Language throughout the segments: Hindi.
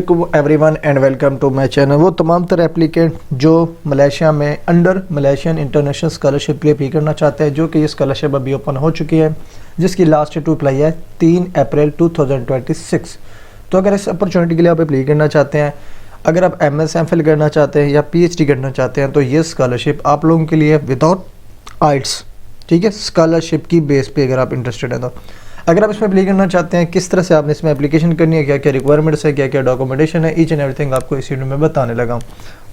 वालेकुम everyone and welcome to my channel. वो तमाम तरह एप्लीकेंट जो मलेशिया में अंडर मलेशियन इंटरनेशनल स्कॉलरशिप के लिए अप्लाई करना चाहते हैं, जो कि ये स्कॉलरशिप अभी ओपन हो चुकी है, जिसकी लास्ट डेट टू अप्लाई है 3 अप्रैल 2026। तो अगर इस अपॉर्चुनिटी के लिए आप अप्लाई करना चाहते हैं, अगर आप MS MPhil करना चाहते हैं या PhD करना चाहते हैं, तो ये स्कॉलरशिप आप लोगों के लिए विदाउट आइट्स, ठीक है, स्कॉलरशिप की बेस पे अगर आप इंटरेस्टेड हैं तो अगर आप इसमें अप्लाई करना चाहते हैं, किस तरह से आपने इसमें एप्लीकेशन करनी है, क्या क्या रिक्वायरमेंट्स है, क्या क्या डॉक्यूमेंटेशन है, ईच एंड एवरीथिंग आपको इस वीडियो में बताने लगा हूँ।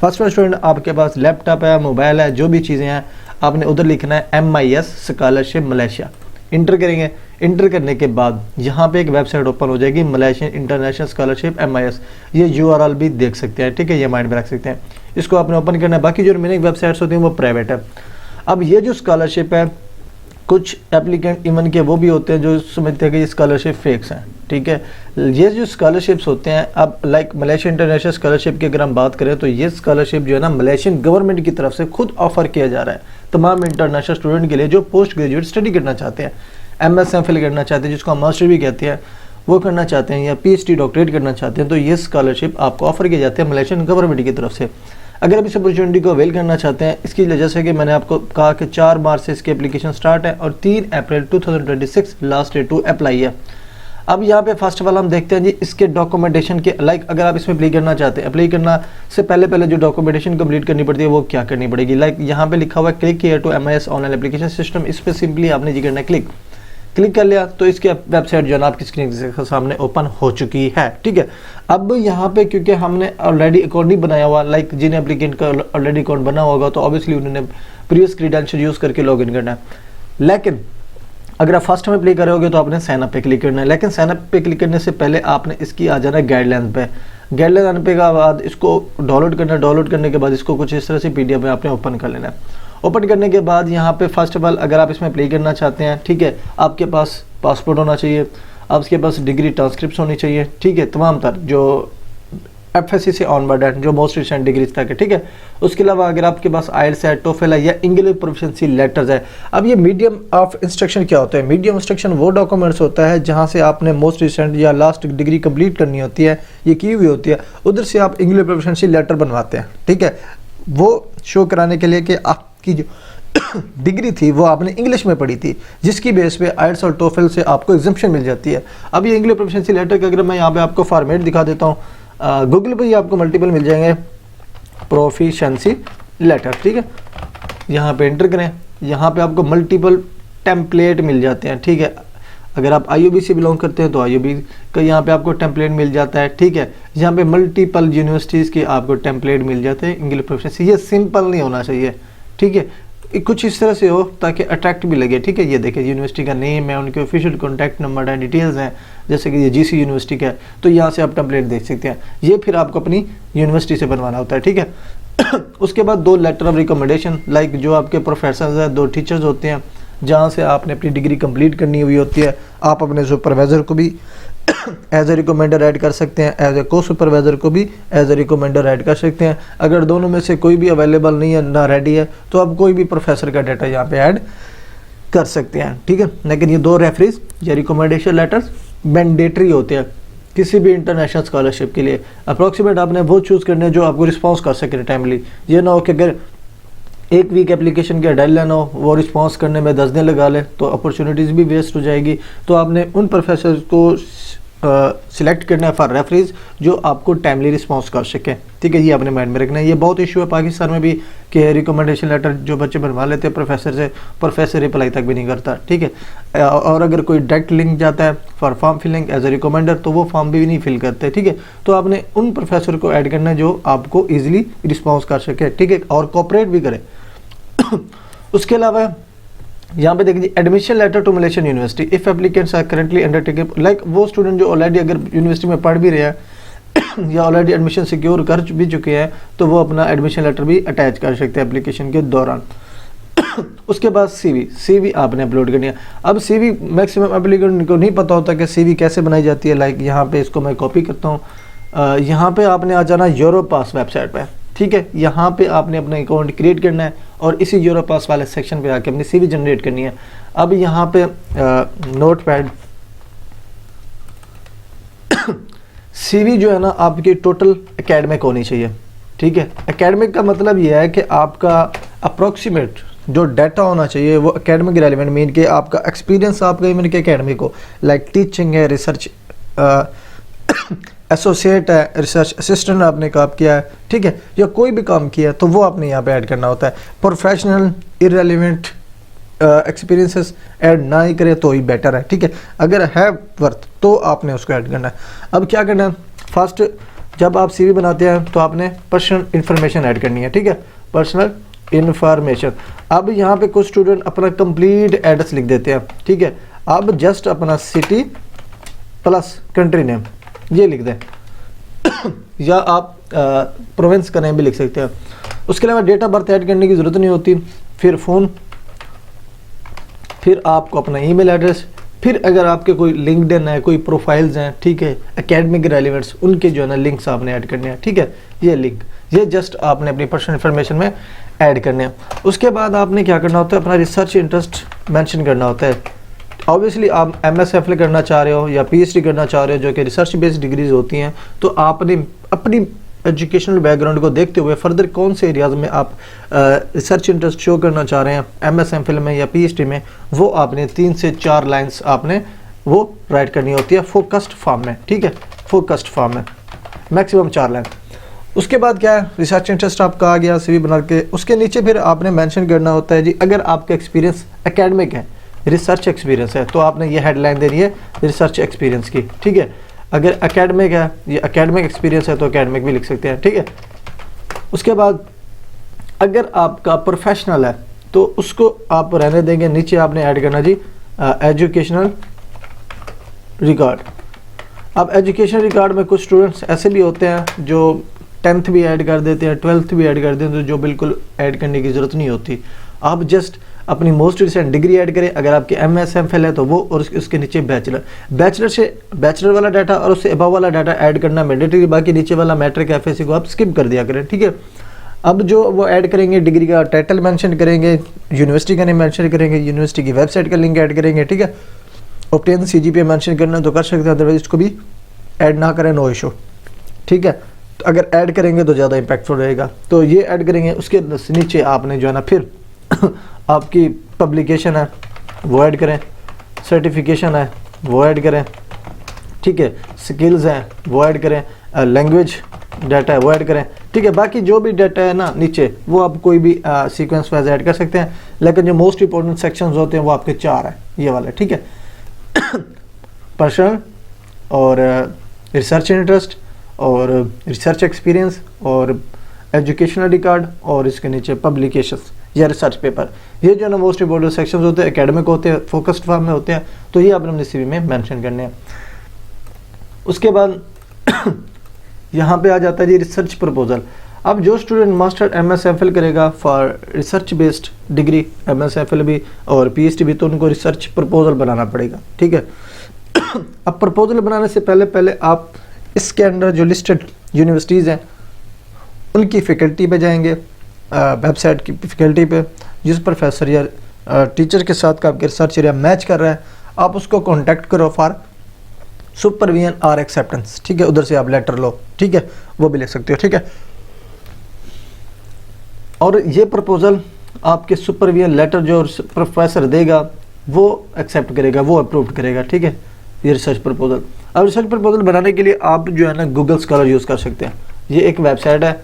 फर्स्ट स्टूडेंट, आपके पास लैपटॉप है, मोबाइल है, जो भी चीज़ें हैं, आपने उधर लिखना है MIS स्कॉलरशिप मलेशिया, इंटर करेंगे। इंटर करने के बाद यहाँ पे एक वेबसाइट ओपन हो जाएगी, मलेशियन इंटरनेशनल स्कॉलरशिप MIS। ये URL भी देख सकते हैं, ठीक है, ये माइंड में रख सकते हैं। इसको आपने ओपन करना है। बाकी जो रिमेनिंग वेबसाइट्स होती हैं वो प्राइवेट है। अब ये जो स्कॉलरशिप है, कुछ एप्लीकेंट इवन के वो भी होते हैं जो समझते हैं कि ये स्कॉलरशिप फेक्स हैं, ठीक है। ये जो स्कॉलरशिप्स होते हैं, अब लाइक मलेशियन इंटरनेशनल स्कॉलरशिप की अगर हम बात करें, तो ये स्कॉलरशिप जो है ना, मलेशियन गवर्नमेंट की तरफ से खुद ऑफर किया जा रहा है तमाम इंटरनेशनल स्टूडेंट के लिए जो पोस्ट ग्रेजुएट स्टडी करना चाहते हैं, MS MPhil करना चाहते हैं, जिसको हम मास्टर भी कहते हैं, वो करना चाहते हैं, या PhD डॉक्टरेट करना चाहते हैं, तो ये स्कॉलरशिप आपको ऑफर किए जाते हैं मलेशियन गवर्नमेंट की तरफ से। अगर आप इस अपॉर्चुनिटी को अवेल करना चाहते हैं, इसकी वजह से कि मैंने आपको कहा कि 4 मार्च से इसकी एप्लीकेशन स्टार्ट है और 3 अप्रैल 2026 लास्ट डेट टू अप्लाई है। अब यहाँ पे फर्स्ट ऑफ ऑल हम देखते हैं जी इसके डॉक्यूमेंटेशन के, लाइक अगर आप इसमें अप्लाई करना चाहते हैं, अप्लाई करना से पहले जो डॉक्यूमेंटेशन कंप्लीट करनी पड़ती है वो क्या करनी पड़ेगी। लाइक यहाँ पे लिखा हुआ है click here to MIS online application system. इस पर सिंपली आपने जी करना है क्लिक कर लिया, तो इसकी वेबसाइट जो है ना आपकी स्क्रीन के सामने ओपन हो चुकी है, ठीक है। अब यहाँ पे क्योंकि हमने ऑलरेडी अकाउंट नहीं बनाया हुआ, लाइक जिन एप्लीकेंट का ऑलरेडी अकाउंट बना होगा, तो ऑब्वियसली उन्होंने प्रीवियस क्रीडेंशियल यूज़ करके लॉगिन करना है। लेकिन अगर आप फर्स्ट में अप्लाई करोगे तो आपने साइन अप पे क्लिक करना है। लेकिन साइन अप पे क्लिक करने से पहले आपने इसकी आ जाना है गाइडलाइन पे। गाइडलाइन आने पे के बाद इसको डाउनलोड करना है। डाउनलोड करने के बाद इसको कुछ इस तरह से PDF में आपने ओपन कर लेना है। ओपन करने के बाद यहाँ पे फर्स्ट ऑफ ऑल अगर आप इसमें अप्लाई करना चाहते हैं, ठीक है, आपके पास पासपोर्ट होना चाहिए, आपके पास डिग्री ट्रांसक्रिप्ट होनी चाहिए, ठीक है, तमाम तर जो FSC से ऑनवर्ड है, जो मोस्ट रिसेंट डिग्री तक है, ठीक है। उसके अलावा अगर आपके पास IELTS है, TOEFL है, या इंग्लिश प्रोफिशिएंसी लेटर्स है। अब ये मीडियम ऑफ इंस्ट्रक्शन क्या होता है? मीडियम इंस्ट्रक्शन वो डॉक्यूमेंट्स होता है जहाँ से आपने मोस्ट रिसेंट या लास्ट डिग्री कंप्लीट करनी होती है, ये की हुई होती है, उधर से आप इंग्लिश प्रोफिशिएंसी लेटर बनवाते हैं, ठीक है, वो शो कराने के लिए कि आपकी जो डिग्री थी वो आपने इंग्लिश में पढ़ी थी, जिसकी बेस पे IELTS और TOEFL से आपको एग्जम्पशन मिल जाती है। अब ये इंग्लिश प्रोफिशिएंसी लेटर का अगर मैं यहाँ पे आपको फॉर्मेट दिखा देता हूँ, गूगल पे ही आपको मल्टीपल मिल जाएंगे प्रोफिशिएंसी लेटर, ठीक है। यहाँ पे एंटर करें, यहाँ पे आपको मल्टीपल टेम्पलेट मिल जाते हैं, ठीक है। अगर आप IOB से बिलोंग करते हैं तो IOB का यहाँ पे आपको टेम्पलेट मिल जाता है, ठीक है। यहाँ पे मल्टीपल यूनिवर्सिटीज़ के आपको टेम्पलेट मिल जाते हैं इंग्लिश प्रोफिशिएंसी। ये सिंपल नहीं होना चाहिए, ठीक है, कुछ इस तरह से हो ताकि अट्रैक्ट भी लगे, ठीक है। ये देखिए यूनिवर्सिटी का नेम है, उनके ऑफिशियल कॉन्टैक्ट नंबर है, डिटेल्स हैं, जैसे कि ये GC यूनिवर्सिटी का है, तो यहाँ से आप टेम्पलेट देख सकते हैं। ये फिर आपको अपनी यूनिवर्सिटी से बनवाना होता है, ठीक है। उसके बाद 2 लेटर ऑफ रिकमेंडेशन, लाइक जो आपके प्रोफेसर हैं, 2 टीचर्स होते हैं जहाँ से आपने अपनी डिग्री कंप्लीट करनी हुई होती है। आप अपने सुपरवाइज़र को भी एज ए रिकमेंडर ऐड कर सकते हैं, एज ए को सुपरवाइज़र को भी एज ए रिकमेंडर ऐड कर सकते हैं। अगर दोनों में से कोई भी अवेलेबल नहीं है, ना रेडी है, तो आप कोई भी प्रोफेसर का डाटा यहाँ पे ऐड कर सकते हैं, ठीक है। लेकिन ये 2 रेफरेंस या रिकमेंडेशन लेटर्स मैंडेटरी होते हैं किसी भी इंटरनेशनल स्कॉलरशिप के लिए। अप्रॉक्सीमेट आपने वो चूज़ करने जो आपको रिस्पॉन्स कर सके टाइमली। ये ना हो कि अगर 1 वीक एप्लीकेशन का डेडलाइन हो, वो रिस्पॉन्स करने में 10 दिन लगा ले, तो अपॉर्चुनिटीज़ भी वेस्ट हो जाएगी। तो आपने उन प्रोफेसर को सिलेक्ट करना है फॉर रेफरेंस जो आपको टाइमली रिस्पॉन्स कर सके, ठीक है। ये अपने माइंड में रखना है। ये बहुत इशू है पाकिस्तान में भी कि रिकमेंडेशन लेटर जो बच्चे बनवा लेते हैं प्रोफेसर से, प्रोफेसर रिप्लाई तक भी नहीं करता, ठीक है। और अगर कोई डायरेक्ट लिंक जाता है for form filling as a recommender, तो वो फॉर्म भी नहीं फिल करते, ठीक है। तो आपने उन प्रोफेसर को ऐड करना है जो आपको ईजिली रिस्पॉन्स कर सके, ठीक है, और कोऑपरेट भी करे। उसके अलावा यहाँ पे देखिए admission letter to Malaysian university if applicants are currently undertaking, like वो स्टूडेंट जो ऑलरेडी अगर यूनिवर्सिटी में पढ़ भी रहे हैं या ऑलरेडी एडमिशन सिक्योर कर भी चुके हैं, तो वो अपना एडमिशन लेटर भी अटैच कर सकते हैं एप्लीकेशन के दौरान। उसके बाद CV आपने अपलोड करनी है। अब CV मैक्सिमम एप्लीकेंट को नहीं पता होता कि CV कैसे बनाई जाती है। लाइक यहाँ पे इसको मैं कॉपी करता हूँ, यहाँ पे आपने आ जाना यूरोपास वेबसाइट पे, ठीक है। यहाँ पे आपने अपना अकाउंट क्रिएट करना है और इसी यूरोपास वाले सेक्शन पे आके अपनी CV जनरेट करनी है। अब यहाँ पे नोटपैड सीवी जो है ना आपकी टोटल एकेडमिक होनी चाहिए, ठीक है। एकेडमिक का मतलब ये है कि आपका अप्रोक्सीमेट जो डाटा होना चाहिए वो एकेडमिक रेलिवेंट, मीन कि आपका एक्सपीरियंस आपका मीन के एकेडमिक हो, लाइक टीचिंग है, रिसर्च एसोसिएट है, रिसर्च असिस्टेंट आपने काम किया है, ठीक है, या कोई भी काम किया है तो वो आपने यहाँ पे ऐड करना होता है। प्रोफेशनल इररेलेवेंट एक्सपीरियंसेस ऐड ना ही करें तो ही बेटर है, ठीक है। अगर है वर्थ तो आपने उसको ऐड करना है। अब क्या करना है, फर्स्ट जब आप सीवी बनाते हैं तो आपने पर्सनल इन्फॉर्मेशन ऐड करनी है, ठीक है, पर्सनल इन्फॉर्मेशन। अब यहाँ पे कुछ स्टूडेंट अपना कंप्लीट एड्रेस लिख देते हैं, ठीक है। अब जस्ट अपना सिटी प्लस कंट्री नेम ये लिख दें या आप प्रोविंस का नेम भी लिख सकते हैं। उसके अलावा डेट ऑफ बर्थ ऐड करने की ज़रूरत नहीं होती। फिर फ़ोन, फिर आपको अपना ईमेल एड्रेस, फिर अगर आपके कोई लिंक्डइन है, कोई प्रोफाइल्स हैं, ठीक है, एकेडमिक रेलिवेंट्स, उनके जो है ना लिंक्स आपने ऐड करने हैं, ठीक है। ये लिंक ये जस्ट आपने अपनी पर्सनल इन्फॉर्मेशन में ऐड करने हैं। उसके बाद आपने क्या करना होता है, अपना रिसर्च इंटरेस्ट मेंशन करना होता है। ऑब्वियसली आप MSFL करना चाह रहे हो या PhD करना चाह रहे हो जो कि रिसर्च बेस्ड डिग्रीज होती हैं, तो आपने अपनी एजुकेशनल बैकग्राउंड को देखते हुए फर्दर कौन से एरियाज में आप रिसर्च इंटरेस्ट शो करना चाह रहे हैं MSFL में या PhD में, वो आपने 3 से 4 लाइंस आपने वो राइट करनी होती है फोकस्ड फॉर्म में, ठीक है, फोकस्ड फॉर्म में मैक्सिमम 4 लाइन। उसके बाद क्या है, रिसर्च इंटरेस्ट आपका आ गया CV बना के। उसके नीचे फिर आपने मेंशन करना होता है जी, अगर आपका एक्सपीरियंस एकेडमिक है, रिसर्च एक्सपीरियंस है, तो आपने ये हेडलाइन देनी है रिसर्च एक्सपीरियंस की, ठीक है। अगर एकेडमिक है, ये एकेडमिक एक्सपीरियंस है तो एकेडमिक भी लिख सकते हैं, ठीक है। उसके बाद अगर आपका प्रोफेशनल है तो उसको आप रहने देंगे, नीचे आपने ऐड करना जी एजुकेशनल रिकॉर्ड। अब एजुकेशन रिकॉर्ड में कुछ स्टूडेंट्स ऐसे भी होते हैं जो 10th भी ऐड कर देते हैं, 12th भी ऐड कर देते हैं, तो जो बिल्कुल ऐड करने की ज़रूरत नहीं होती। आप जस्ट अपनी मोस्ट रिसेंट डिग्री ऐड करें, अगर आपकी MSFL है तो वो, और उसके नीचे बैचलर से बैचलर वाला डाटा और उससे अबव वाला डाटा ऐड करना मैंडेटरी, बाकी नीचे वाला मैट्रिक FSC को आप स्किप कर दिया करें, ठीक है। अब जो वो ऐड करेंगे, डिग्री का टाइटल मेंशन करेंगे, यूनिवर्सिटी का नेम मेंशन करेंगे, यूनिवर्सिटी की वेबसाइट का लिंक ऐड करेंगे, ठीक है। ऑब्टेन CGPA मेंशन करना तो कर सकते हैं, अदरवाइज इसको भी ऐड ना करें, नो इशू, ठीक है। तो अगर ऐड करेंगे तो ज़्यादा इम्पैक्टफुल रहेगा, तो ये ऐड करेंगे। उसके नीचे आपने जो है ना फिर आपकी पब्लिकेशन है वो ऐड करें, सर्टिफिकेशन है वो ऐड करें, ठीक है, स्किल्स हैं वो ऐड करें, लैंग्वेज डाटा है वो ऐड करें, ठीक है। बाकी जो भी डाटा है ना नीचे वो आप कोई भी सीक्वेंस वाइज ऐड कर सकते हैं, लेकिन जो मोस्ट इंपॉर्टेंट सेक्शंस होते हैं वो आपके 4 हैं, ये वाले, ठीक है। पर्सनल और रिसर्च इंटरेस्ट और रिसर्च एक्सपीरियंस और एजुकेशनल रिकॉर्ड और इसके नीचे पब्लिकेशंस या रिसर्च पेपर, ये जो है ना मोस्ट इंपॉर्टेंट सेक्शंस होते हैं, एकेडमिक होते हैं, फोकस्ड फॉर्म में होते हैं, तो ये आपने अपने CV में मेंशन करने हैं। उसके बाद यहाँ पे आ जाता है जी रिसर्च प्रपोजल। अब जो स्टूडेंट मास्टर MSFL करेगा for research based degree, MSFL भी और PhD भी, तो उनको रिसर्च प्रपोजल बनाना पड़ेगा, ठीक है। अब प्रपोजल बनाने से पहले आप इसके अंदर जो लिस्टेड यूनिवर्सिटीज़ हैं उनकी फैकल्टी पे जाएंगे, वेबसाइट की फैकल्टी पे, जिस प्रोफेसर या टीचर के साथ का आपके रिसर्च एरिया मैच कर रहा है, आप उसको कांटेक्ट करो फॉर सुपरविजन और एक्सेप्टेंस, ठीक है। उधर से आप लेटर लो, ठीक है, वो भी ले सकते हो, ठीक है। और ये प्रपोजल आपके सुपरविजन लेटर जो प्रोफेसर देगा वो एक्सेप्ट करेगा, वो अप्रूव करेगा, ठीक है, ये रिसर्च प्रपोजल। अब रिसर्च प्रपोजल बनाने के लिए आप जो है ना गूगल स्कॉलर यूज़ कर सकते हैं। ये एक वेबसाइट है,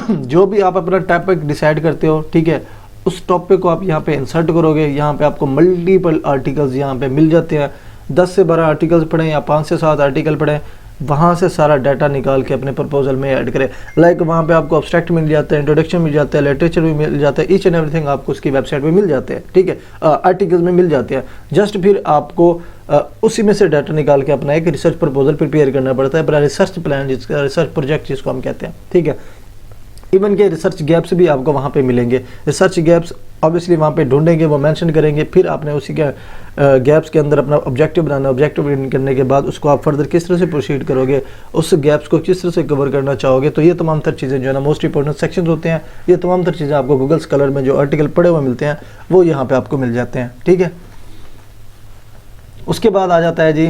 जो भी आप अपना टॉपिक डिसाइड करते हो, ठीक है, उस टॉपिक को आप यहाँ पे इंसर्ट करोगे, यहाँ पे आपको मल्टीपल आर्टिकल्स यहाँ पे मिल जाते हैं। 10 से 12 आर्टिकल्स पढ़ें या 5 से 7 आर्टिकल पढ़ें, वहाँ से सारा डाटा निकाल के अपने प्रपोजल में ऐड करें। लाइक वहाँ पे आपको अब्स्ट्रैक्ट मिल जाता है, इंट्रोडक्शन मिल जाता है, लिटरेचर भी मिल जाता है, ईच एंड एवरीथिंग आपको उसकी वेबसाइट पे मिल जाते हैं, ठीक है, आर्टिकल्स में मिल जाते हैं। जस्ट फिर आपको उसी में से डाटा निकाल के अपना एक रिसर्च प्रपोजल प्रिपेयर करना पड़ता है, अपना रिसर्च प्लान, जिसका रिसर्च प्रोजेक्ट जिसको हम कहते हैं, ठीक है। इवन के रिसर्च गैप्स भी आपको वहाँ पे मिलेंगे। रिसर्च गैप्स ऑब्वियसली वहाँ पे ढूंढेंगे, वो मेंशन करेंगे, फिर आपने उसी के गैप्स के अंदर अपना ऑब्जेक्टिव बनाना। ऑब्जेक्टिव करने के बाद उसको आप फर्दर किस तरह से प्रोसीड करोगे, उस गैप्स को किस तरह से कवर करना चाहोगे, तो ये तमाम तर चीज़ें जो है ना मोस्ट इंपॉर्टेंट सेक्शंस होते हैं, ये तमाम तर चीज़ें आपको गूगल स्कॉलर में जो आर्टिकल पढ़े हुए मिलते हैं वो यहाँ पर आपको मिल जाते हैं, ठीक है। उसके बाद आ जाता है जी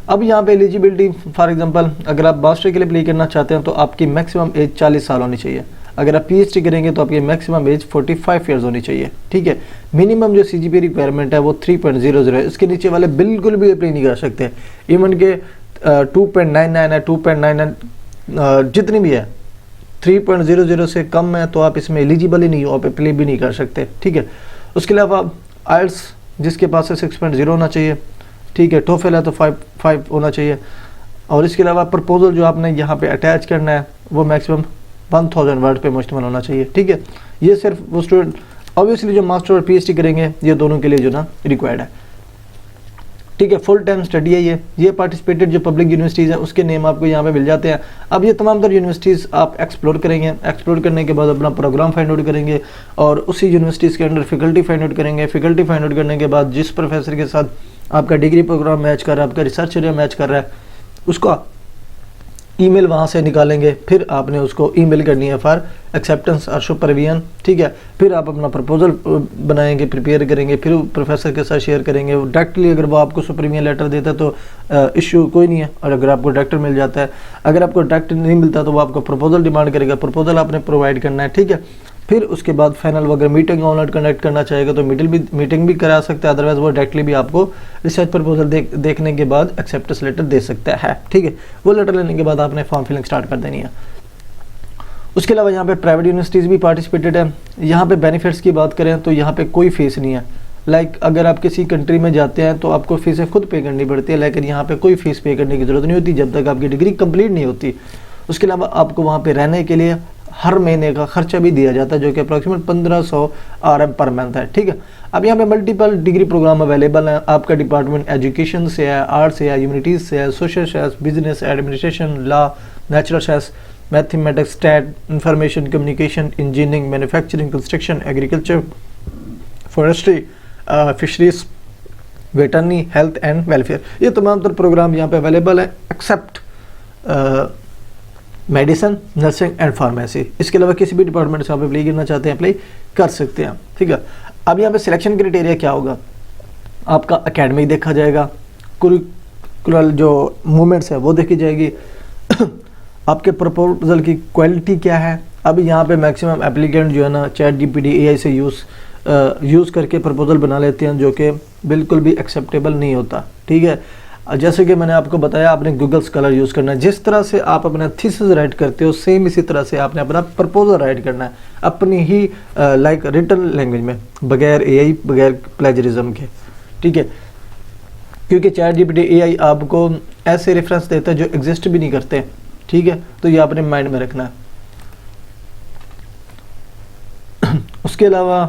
अब यहाँ पे एलिजिबिलिटी फॉर एग्जांपल अगर आप मास्टर के लिए अप्लाई करना चाहते हैं तो आपकी मैक्सिमम एज 40 साल होनी चाहिए। अगर आप पीएचडी करेंगे तो आपकी मैक्सिमम एज 45 ईयर्स होनी चाहिए, ठीक है। मिनिमम जो सीजीपीए रिक्वायरमेंट है वो 3.00 है, इसके नीचे वाले बिल्कुल भी अप्लाई नहीं कर सकते। इवन के 2.99 है, 2.99 जितनी भी है, 3.00 से कम है तो आप इसमें एलिजिबल ही नहीं हो, आप अप्लाई भी नहीं कर सकते, ठीक है। उसके अलावा आइल्स जिसके पास है 6.0 होना चाहिए, ठीक है। टोफेल है तो 5 होना चाहिए। और इसके अलावा प्रपोजल जो आपने यहाँ पे अटैच करना है वो मैक्सिमम 1000 वर्ड पे मुश्तमिल होना चाहिए, ठीक है। ये सिर्फ वो स्टूडेंट ऑब्वियसली जो मास्टर और पीएचडी करेंगे ये दोनों के लिए जो ना रिक्वायर्ड है, ठीक है। फुल टाइम स्टडी है ये पार्टिसिपेटेड जो पब्लिक यूनिवर्सिटीज़ हैं उसके नेम आपको यहाँ पे मिल जाते हैं। अब ये तमाम तर यूनिवर्सिटीज़ आप एक्सप्लोर करेंगे, एक्सप्लोर करने के बाद अपना प्रोग्राम फाइंड आउट करेंगे और उसी यूनिवर्सिटीज़ के अंडर फैकल्टी फाइंड आउट करेंगे। फैकल्टी फाइंड आउट करने के बाद जिस प्रोफेसर के साथ आपका डिग्री प्रोग्राम मैच कर रहा है, आपका रिसर्च एरिया मैच कर रहा है, उसका ईमेल वहाँ से निकालेंगे, फिर आपने उसको ईमेल करनी है फॉर एक्सेप्टेंस और सुपरविजन, ठीक है। फिर आप अपना प्रपोजल बनाएंगे, प्रिपेयर करेंगे, फिर प्रोफेसर के साथ शेयर करेंगे। डायरेक्टली अगर वो आपको सुपरविजन लेटर देता है तो इश्यू कोई नहीं है, और अगर आपको डायरेक्टर मिल जाता है, अगर आपको डायरेक्टर नहीं मिलता तो वो आपको प्रपोजल डिमांड करेगा, प्रपोजल आपने प्रोवाइड करना है, ठीक है। फिर उसके बाद फाइनल अगर मीटिंग ऑनलाइन कंडक्ट करना चाहेगा तो मीटिंग भी करा सकता है, अदरवाइज वो डायरेक्टली भी आपको रिसर्च प्रपोजल देखने के बाद एक्सेप्टेंस लेटर दे सकता है, ठीक है। वो लेटर लेने के बाद आपने फॉर्म फिलिंग स्टार्ट कर देनी है। उसके अलावा यहाँ पे प्राइवेट यूनिवर्सिटीज़ भी पार्टिसिपेटेड है। यहाँ पे बेनिफिट्स की बात करें तो यहाँ पे कोई फीस नहीं है। लाइक अगर आप किसी कंट्री में जाते हैं तो आपको फीसें खुद पे करनी पड़ती है, लेकिन यहाँ पे कोई फीस पे करने की ज़रूरत नहीं होती जब तक आपकी डिग्री कंप्लीट नहीं होती। उसके अलावा आपको वहाँ पे रहने के लिए हर महीने का खर्चा भी दिया जाता है जो कि अप्रॉक्सीमेट 1500 RM पर मंथ है, ठीक है। अब यहाँ पे मल्टीपल डिग्री प्रोग्राम अवेलेबल हैं। आपका डिपार्टमेंट एजुकेशन से है, आर्ट्स से है, ह्यूमैनिटीज़ से है, social science, business administration, law, natural science, mathematics, stat, information communication, engineering, manufacturing, construction, agriculture, forestry, fisheries, veterinary, health and welfare, ये तमाम तर प्रोग्राम यहाँ पे अवेलेबल है except medicine, nursing and pharmacy. इसके अलावा किसी भी डिपार्टमेंट से आप अप्लाई करना चाहते हैं अप्लाई कर सकते हैं, ठीक है। अब यहाँ पे सिलेक्शन क्राइटेरिया क्या होगा, आपका एकेडमिक देखा जाएगा, कुरिकुलर जो मूवमेंट्स है वो देखी जाएगी, आपके प्रपोजल की क्वालिटी क्या है। अब यहाँ पे मैक्सिमम एप्लीकेंट जो है ना ChatGPT AI से यूज़ करके प्रपोजल बना लेते हैं जो कि बिल्कुल भी एक्सेप्टेबल नहीं होता, ठीक है। जैसे कि मैंने आपको बताया आपने गूगल स्कॉलर यूज़ करना है। जिस तरह से आप अपना थीसिस राइट करते हो सेम इसी तरह से आपने अपना प्रपोजल राइट करना है अपनी ही लाइक रिटन लैंग्वेज में, बगैर AI, बगैर प्लेजरिज्म के, ठीक है। क्योंकि ChatGPT AI आपको ऐसे रेफरेंस देता है जो एग्जिस्ट भी नहीं करते, ठीक है। तो ये आपने माइंड में रखना है। उसके अलावा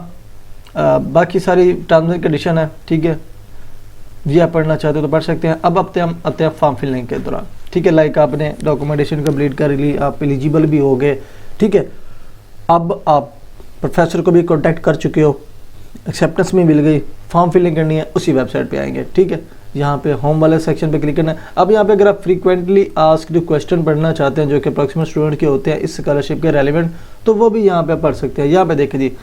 बाकी सारी टर्म्स एंड कंडीशन है, ठीक है। ये आप पढ़ना चाहते हो तो पढ़ सकते हैं। अब आते हैं फॉर्म फिलिंग के दौरान, ठीक है। लाइक आपने डॉक्यूमेंटेशन कंप्लीट कर ली, आप एलिजिबल भी हो गए, ठीक है। अब आप प्रोफेसर को भी कांटेक्ट कर चुके हो, एक्सेप्टेंस भी मिल गई, फॉर्म फिलिंग करनी है, उसी वेबसाइट पे आएंगे, ठीक है। यहाँ पे होम वाले सेक्शन पे क्लिक करना है। अब यहाँ पे अगर आप फ्रीक्वेंटली आस्क्ड क्वेश्चन पढ़ना चाहते हैं जो कि अप्रॉक्सीमेट स्टूडेंट के होते हैं इस स्कॉलरशिप के रेलिवेंट, तो वो भी यहाँ पे पढ़ सकते हैं। यहाँ पे देखिए जी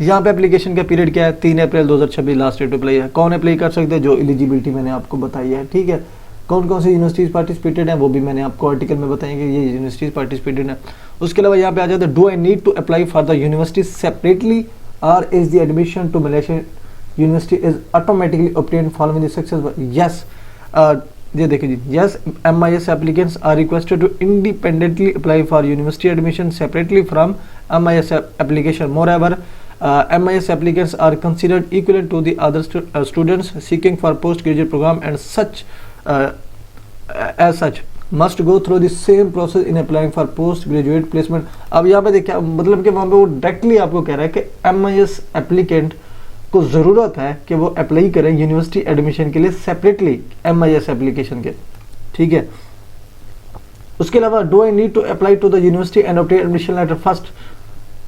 यहाँ पे एप्लीकेशन का पीरियड क्या है, 3 अप्रैल 2026 लास्ट डेट अप्लाई है। कौन अप्लाई कर सकते हैं, जो एलिजिबिलिटी मैंने आपको बताई है, ठीक है। कौन कौन सी यूनिवर्सिटीज़ पार्टिसिपेटेड हैं वो भी मैंने आपको आर्टिकल में बताएंगे, ये यूनिवर्सिटीज़ पार्टिसिपेटेड हैं। उसके अलावा यहाँ पे आ जाते हैं, do I need to apply for the university separately और is the admission to Malaysia university is automatically obtained following the successful. Yes, ये देखिए जी, yes, MIS applicants are requested to independently apply for university admission separately from MIS application. Moreover, MIS applicants are considered equivalent to the other students seeking for postgraduate program and as such must go through the same process in applying for postgraduate placement. अब यहाँ पे देखिए मतलब कि वहाँ पे वो डायरेक्टली आपको कह रहा है कि MIS applicant को ज़रूरत है कि वो अप्लाई करें यूनिवर्सिटी एडमिशन के लिए सेपरेटली MIS एप्लीकेशन के, ठीक है। उसके अलावा do I need to apply to the university and obtain admission letter first,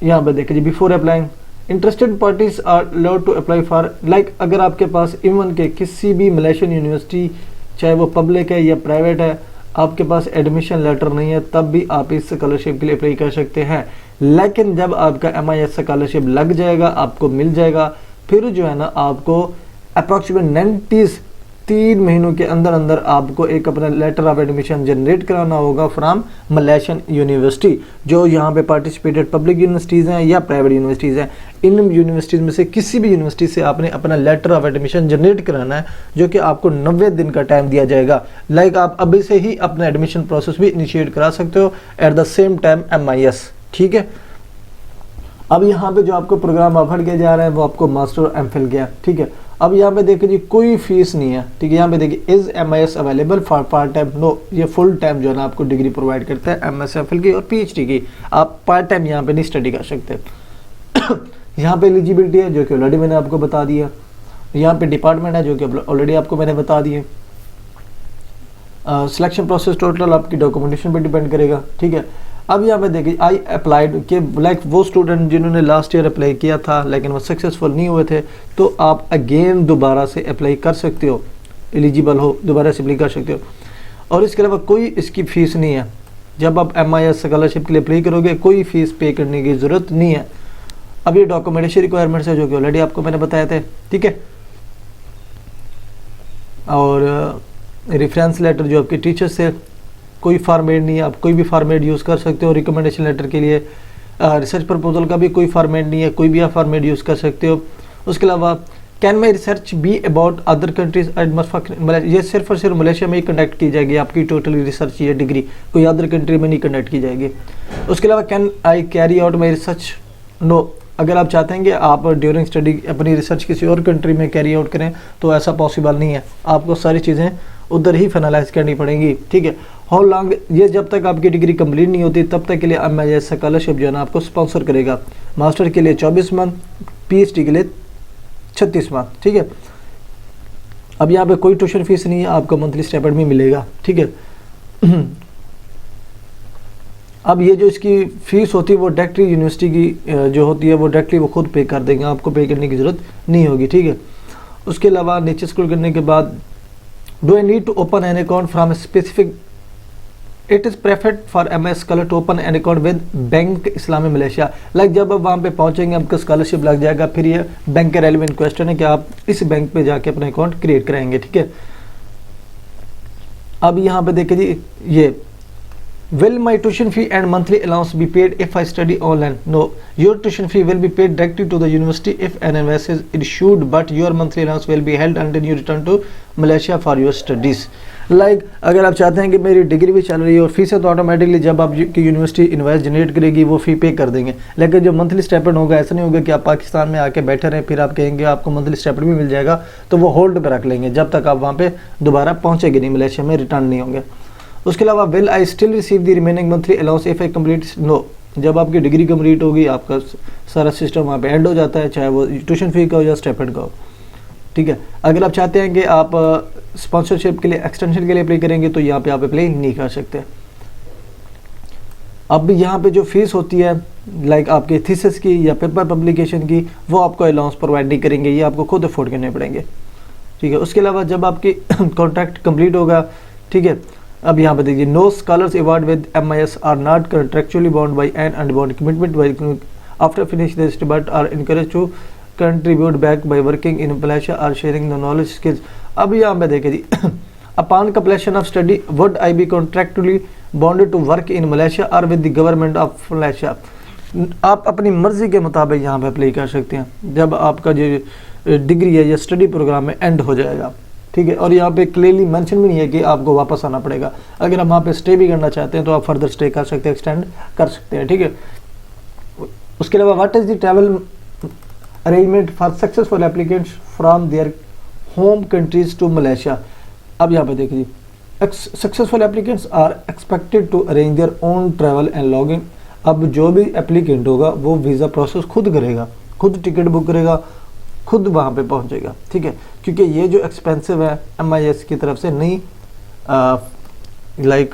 यहाँ पे देखिए जी, before applying interested parties are allowed to apply for, like अगर आपके पास इवन के किसी भी मलेशियन यूनिवर्सिटी चाहे वो पब्लिक है या प्राइवेट है, आपके पास एडमिशन लेटर नहीं है तब भी आप इस स्कॉलरशिप के लिए अप्लाई कर सकते हैं। लेकिन जब आपका MIS स्कॉलरशिप लग जाएगा, आपको मिल जाएगा, फिर जो है ना आपको अप्रॉक्सीमेट 3 महीनों के अंदर अंदर आपको एक अपना लेटर ऑफ एडमिशन जनरेट कराना होगा फ्रॉम मलेशियन यूनिवर्सिटी। जो यहाँ पे पार्टिसिपेटेड पब्लिक यूनिवर्सिटीज़ हैं या प्राइवेट यूनिवर्सिटीज़ हैं, इन यूनिवर्सिटीज़ में से किसी भी यूनिवर्सिटी से आपने अपना लेटर ऑफ एडमिशन जनरेट कराना है, जो कि आपको 90 दिन का टाइम दिया जाएगा। लाइक आप अभी से ही अपना एडमिशन प्रोसेस भी इनिशिएट करा सकते हो at the same time MIS, ठीक है। अब यहाँ पे जो आपको प्रोग्राम ऑफर किया जा रहा है वो आपको मास्टर और MPhil किया, ठीक है। अब यहाँ पे देखिए जी कोई फीस नहीं है, ठीक है। यहाँ पे देखिए is MIS available for part time, no, ये फुल टाइम जो है ना आपको डिग्री प्रोवाइड करता है MS MPhil की और PhD की। आप पार्ट टाइम यहाँ पे नहीं स्टडी कर सकते। यहाँ पे एलिजिबिलिटी है जो कि ऑलरेडी मैंने आपको बता दिया। यहाँ पे डिपार्टमेंट है जो कि ऑलरेडी आपको मैंने बता दिए। सिलेक्शन प्रोसेस टोटल आपकी डॉक्यूमेंटेशन पे डिपेंड करेगा, ठीक है। अब यहाँ पे देखिए आई अप्लाइड के लाइक वो स्टूडेंट जिन्होंने लास्ट ईयर अप्लाई किया था लेकिन वो सक्सेसफुल नहीं हुए थे, तो आप अगेन दोबारा से अप्लाई कर सकते हो, एलिजिबल हो दोबारा से अप्लाई कर सकते हो। और इसके अलावा कोई इसकी फ़ीस नहीं है। जब आप MIS स्कॉलरशिप के लिए अप्लाई करोगे कोई फ़ीस पे करने की ज़रूरत नहीं है। अब ये डॉक्यूमेंटेशन रिक्वायरमेंट्स है जो कि ऑलरेडी आपको मैंने बताए थे, ठीक है। और रेफरेंस लेटर जो आपके टीचर से, कोई फॉर्मेट नहीं है, आप कोई भी फॉर्मेट यूज़ कर सकते हो रिकमेंडेशन लेटर के लिए। रिसर्च प्रपोजल का भी कोई फॉर्मेट नहीं है, कोई भी आप फॉर्मेट यूज़ कर सकते हो। उसके अलावा can my research be about other countries, ये सिर्फ और सिर्फ मलेशिया में ही कंडक्ट की जाएगी आपकी टोटली रिसर्च, ये डिग्री कोई अदर कंट्री में नहीं कंडक्ट की जाएगी। उसके अलावा can I carry out my research, no, अगर आप चाहते हैं कि आप ड्यूरिंग स्टडी अपनी रिसर्च किसी और कंट्री में कैरी आउट करें तो ऐसा पॉसिबल नहीं है, आपको सारी चीज़ें उधर ही फाइनलाइज करनी पड़ेंगी, ठीक है। हाउ लॉन्ग, ये जब तक आपकी डिग्री कंप्लीट नहीं होती तब तक के लिए MIS स्कॉलरशिप जो है ना आपको स्पॉन्सर करेगा। मास्टर के लिए 24 मंथ, PhD के लिए 36 मंथ, ठीक है। अब यहाँ पे कोई ट्यूशन फीस नहीं है, आपको मंथली स्टाइपेंड भी मिलेगा, ठीक है। अब ये जो इसकी फ़ीस होती है वो डायरेक्टली यूनिवर्सिटी की जो होती है वो डायरेक्टली वो खुद पे कर देंगे, आपको पे करने की ज़रूरत नहीं होगी, ठीक है। उसके अलावा नीचे स्क्रॉल करने के बाद do I need to open an account from specific, it is preferred for MIS scholar to open an account with bank Islam Malaysia. Like जब आप वहाँ पे पहुँचेंगे आपका स्कॉलरशिप लग जाएगा, फिर ये बैंक के रेलिवेंट क्वेश्चन है कि आप इस बैंक पे जाके अपना अकाउंट क्रिएट कराएंगे, ठीक है। अब यहाँ पे देखिए जी ये will my tuition fee and monthly allowance be paid if I study online? No, your tuition fee will be paid directly to the university if an MIS is issued, but your monthly allowance will be held until you return to Malaysia for your studies. Like अगर आप चाहते हैं कि मेरी डिग्री भी चल रही है और फीस है तो ऑटोमेटिकली जब आपकी यूनिवर्सिटी इन्वाइस जनरेट करेगी वो फ़ी पे कर देंगे। लेकिन जो मंथली स्टाइपेंड होगा ऐसा नहीं होगा कि आप पाकिस्तान में आके बैठे रहें फिर आप कहेंगे आपको मंथली स्टाइपेंड भी मिल जाएगा, तो वो होल्ड पे रख लेंगे जब तक आप वहाँ पे दोबारा पहुँचेंगे नहीं, मलेशिया में रिटर्न नहीं होंगे। उसके अलावा will I still receive the remaining monthly allowance if I complete, no, जब आपकी डिग्री कंप्लीट होगी आपका सारा सिस्टम वहाँ पे एंड हो जाता है, चाहे वो ट्यूशन फी का हो या स्टाइपेंड का हो, ठीक है। अगर आप चाहते हैं कि आप स्पॉन्सरशिप के लिए एक्सटेंशन के लिए अप्लाई करेंगे तो यहाँ पे आप अप्लाई नहीं कर सकते। अब यहाँ पे जो फीस होती है लाइक आपके थीसिस की या पेपर पब्लिकेशन की, वो आपको अलाउंस प्रोवाइड नहीं करेंगे, ये आपको खुद अफोर्ड करने पड़ेंगे, ठीक है। उसके अलावा जब आपकी कॉन्ट्रैक्ट कंप्लीट होगा, ठीक है। अब यहाँ पे देखिए no scholars award with MIS are not contractually bound by an unbound commitment by after finish this but are encourage to contribute back by working in Malaysia or sharing the knowledge skills. अब यहाँ पे देखिए जी upon completion of study would I be contractually bounded to work in Malaysia or with the government of Malaysia. आप अपनी मर्जी के मुताबिक यहाँ पे अप्लाई कर सकते हैं जब आपका जो डिग्री है या स्टडी प्रोग्राम में एंड हो जाएगा, ठीक है। और यहाँ पे क्लियरली मेंशन भी नहीं है कि आपको वापस आना पड़ेगा। अगर आप वहाँ पे स्टे भी करना चाहते हैं तो आप फर्दर स्टे कर सकते हैं, एक्सटेंड कर सकते हैं, ठीक है। उसके अलावा what is the travel arrangement for successful applicants from their home countries to Malaysia. अब यहाँ पे देखिए successful applicants are expected to arrange their own travel and लॉग इन। अब जो भी एप्लीकेंट होगा वो वीज़ा प्रोसेस खुद करेगा, खुद टिकट बुक करेगा, खुद वहाँ पे पहुँचेगा, ठीक है। क्योंकि ये जो एक्सपेंसिव है MIS की तरफ से नहीं लाइक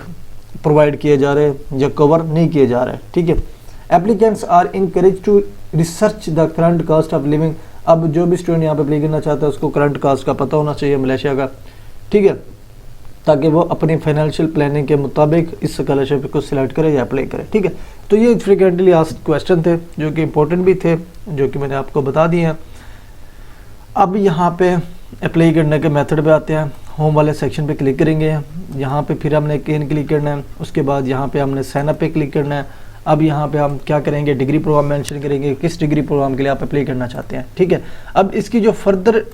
प्रोवाइड किए जा रहे या कवर नहीं किए जा रहे, ठीक है। Applicants are encourage to research the current cost of living. अब जो भी स्टूडेंट यहाँ पे अप्लाई करना चाहता है उसको करंट कास्ट का पता होना चाहिए मलेशिया का, ठीक है, ताकि वो अपनी फाइनेंशियल प्लानिंग के मुताबिक इस स्कॉलरशिप को सिलेक्ट करे या अप्लाई करे, ठीक है। तो ये फ्रिक्वेंटली आस्क्ड क्वेश्चन थे जो कि इंपॉर्टेंट भी थे, जो कि मैंने आपको बता दिए हैं। अब यहाँ पे अप्लाई करने के मेथड पे आते हैं। होम वाले सेक्शन पे क्लिक करेंगे। यहाँ पे फिर हमने अगेन क्लिक करना है। उसके बाद यहाँ पे हमने साइन अप पे क्लिक करना है। अब यहाँ पे हम क्या करेंगे, डिग्री प्रोग्राम मेंशन करेंगे, किस डिग्री प्रोग्राम के लिए आप अप्लाई करना चाहते हैं। ठीक है, अब इसकी जो फर्दर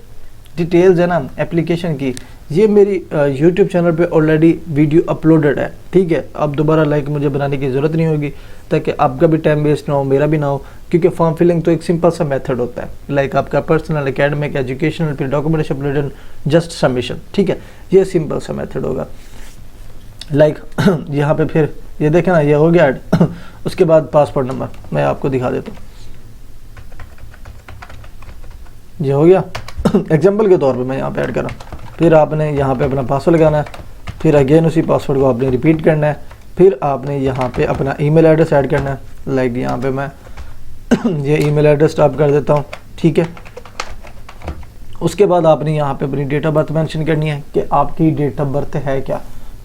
डिटेल्स है ना एप्लीकेशन की, ये मेरी यूट्यूब चैनल पे ऑलरेडी वीडियो अपलोडेड है। ठीक है, अब दोबारा लाइक मुझे बनाने की ज़रूरत नहीं होगी, ताकि आपका भी टाइम वेस्ट ना हो, मेरा भी ना हो, क्योंकि फॉर्म फिलिंग तो एक सिंपल सा मेथड होता है, लाइक आपका पर्सनल, एकेडमिक, एजुकेशनल, फिर डॉक्यूमेंटेशन अपलोडेड, जस्ट सबमिशन। ठीक है, ये सिंपल सा मेथड होगा। लाइक यहाँ पे फिर ये देखें ना, ये हो गया ऐड। उसके बाद पासपोर्ट नंबर मैं आपको दिखा देता हूँ, ये हो गया। एग्जाम्पल के तौर पे मैं यहाँ पे ऐड कर रहा हूँ। फिर आपने यहाँ पे अपना पासवर्ड लगाना है, फिर अगेन उसी पासवर्ड को आपने रिपीट करना है। फिर आपने यहाँ पे अपना ईमेल एड्रेस ऐड करना है, लाइक यहाँ पे मैं ये ईमेल एड्रेस टाइप कर देता हूँ। ठीक है, उसके बाद आपने यहाँ पे अपनी डेट ऑफ बर्थ मेंशन करनी है कि आपकी डेट ऑफ बर्थ है क्या।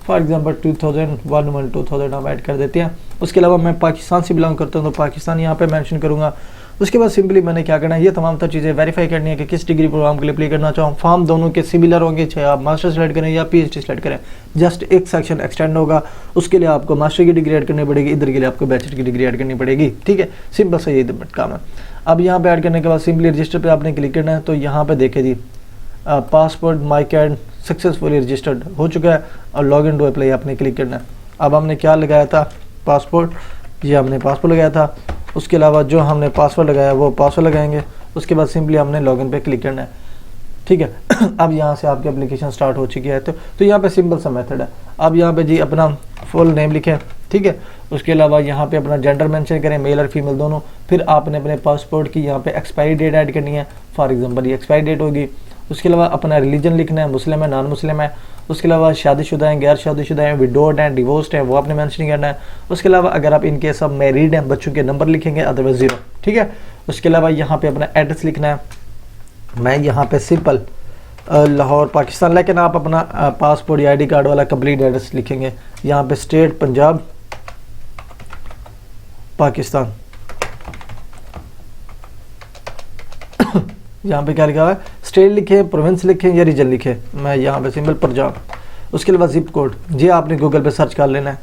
फॉर एग्जांपल 2001 हम ऐड कर देते हैं। उसके अलावा मैं पाकिस्तान से बिलोंग करता हूँ तो पाकिस्तान यहाँ पे मेंशन करूँगा। उसके बाद सिंपली मैंने क्या करना है, ये तमाम तर चीज़ें वेरीफाई करनी है कि किस डिग्री प्रोग्राम के लिए अप्लाई करना चाहूँ। फॉर्म दोनों के सिमिलर होंगे, चाहे आप मास्टर सेलेक्ट करें या PhD सेलेक्ट करें, जस्ट एक सेक्शन एक्सटेंड होगा। उसके लिए आपको मास्टर की डिग्री ऐड करनी पड़ेगी, इधर के लिए आपको बैचलर की डिग्री ऐड करनी पड़ेगी। ठीक है, सिंपल सा ये काम है। अब यहाँ पे ऐड करने के बाद सिंपली रजिस्टर पे आपने क्लिक करना है। तो यहाँ पे देखे जी पासपोर्ट माई कैड सक्सेसफुली रजिस्टर्ड हो चुका है और लॉग इन टू अप्लाई आपने क्लिक करना है। अब हमने क्या लगाया था, पासपोर्ट, ये हमने पासपोर्ट लगाया था। उसके अलावा जो हमने पासवर्ड लगाया वो पासवर्ड लगाएंगे। उसके बाद सिंपली हमने लॉगिन पे क्लिक करना है। ठीक है, अब यहाँ से आपकी एप्लीकेशन स्टार्ट हो चुकी है। तो यहाँ पे सिंपल सा मेथड है। अब यहाँ पे जी अपना फुल नेम लिखें। ठीक है, उसके अलावा यहाँ पे अपना जेंडर मेंशन करें, मेल और फीमेल दोनों। फिर आपने अपने पासपोर्ट की यहाँ पे एक्सपायरी डेट ऐड करनी है। फॉर एग्जाम्पल ये एक्सपायरी डेट होगी। उसके अलावा अपना रिलीजन लिखना है, मुस्लिम है, नॉन मुस्लिम है। उसके अलावा शादीशुदा हैं, गैर शादीशुदा हैं, विडोड हैं, डिवोर्स्ड हैं, वो आपने मेंशन करना है। उसके अलावा अगर आप इनके सब मैरिड हैं, बच्चों के नंबर लिखेंगे, अदरवाइज 0। ठीक है, उसके अलावा यहाँ पे अपना एड्रेस लिखना है। मैं यहाँ पे सिंपल लाहौर पाकिस्तान, लेकिन आप अपना पासपोर्ट या ID कार्ड वाला कंप्लीट एड्रेस लिखेंगे। यहाँ पे स्टेट पंजाब पाकिस्तान, यहाँ पे क्या लिखा हुआ है, स्टेट लिखे, प्रोविंस लिखे या रीजन लिखे। मैं यहाँ पे सिंपल पंजाब। उसके अलावा जिप कोड ये आपने गूगल पे सर्च कर लेना है।